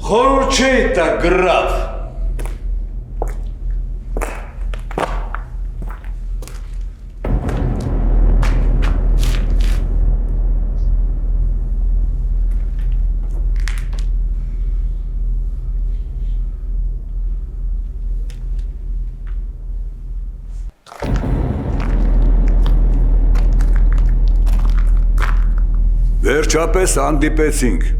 Խորհուրդ չէի տա գրավ։ Վերջապես հանդիպեցինք։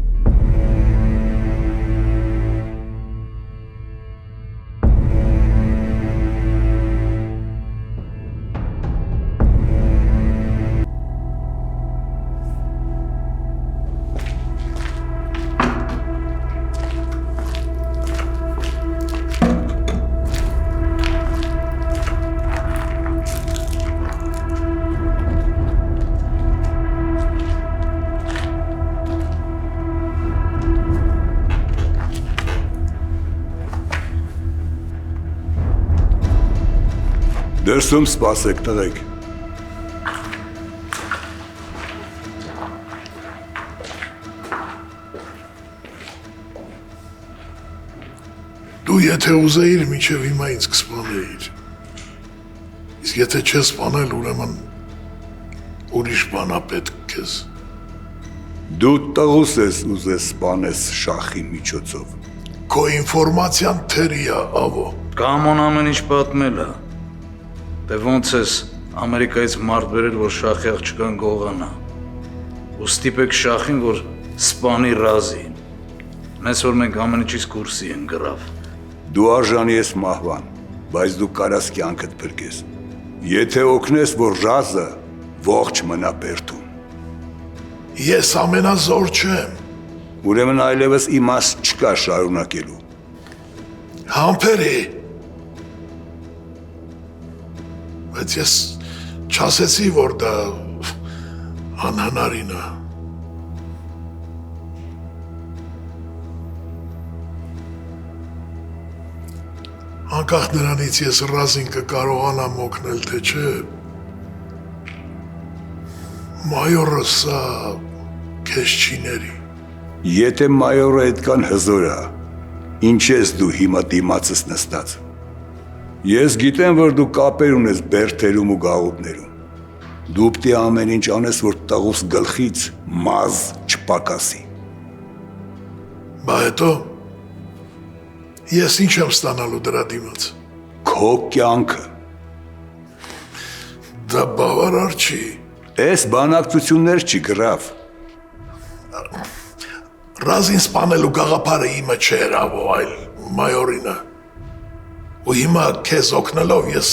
Դրսում սպասեք, տղեկ։ Դու եթե ուզեիր, մինչև հիմա ինձ կսպանեիր։ Իսկ եթե չես սպանել, ուրեմն ուրիշ բան ա պետք քեզ։ Դու տղուս ես ուզես սպանես շախի միջոցով։ Քո ինֆորմացիան թերի ա, ավո։ Կամոն ամեն ինչ պատմել ա։ Դե ոնց ես Ամերիկայից մարդ բերել, որ շախի աղջկան գողանա։ Ու ստիպեք շախին, որ սպանի Ռազին։ Մեզ որ մենք ամեն ինչից կուրսի են գրավ։ Դու արժանի ես մահվան, բայց դու կարաս կյանքդ փրկես։ Եթե օգնես, որ Ռազը ողջ մնա բերդում։ Ես ամենազոր չեմ։ Ուրեմն այլևս իմաստ չկա շարունակելու։ Համբերի։ Բայց ես չասեցի, որ դա անհնարին է։ Անկախ նրանից ես Ռազին կկարողանամ օգնել, թե չէ, մայորը սա քեզ չի ների։ Եթե մայորը այդքան հզոր է, ինչ ես դու հիմա դիմացս նստած։ Ես գիտեմ, որ դու կապեր ունես բերդերում ու գաղութներում։ Դու պիտի ամեն ինչ անես, որ տղուս գլխից մազ չպակասի։ Բա հետո ես ինչ եմ ստանալու դրա դիմաց։ Քո կյանքը։ Դա բավարար չի։ Էս բանակցություններ չի գրավ։ Ռազին սպանելու գաղափարը իմը չէր, ավո, այլ մայորինը։ Ու հիմա քեզ օգնելով ես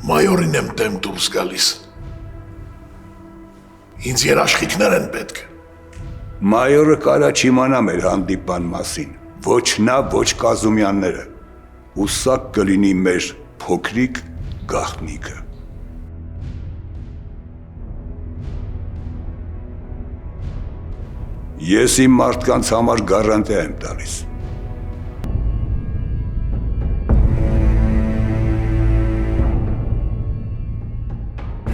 մայորին եմ դեմ դուրս գալիս։ Ինձ երաշխիքներ են պետք։ Մայորը կարա չիմանա մեր հանդիպան մասին, ոչ նա, ոչ Կազումյանները, ու սա կլինի մեր փոքրիկ գաղտնիքը։ Ես իմ մարդկանց համար գարանտիա եմ տալիս։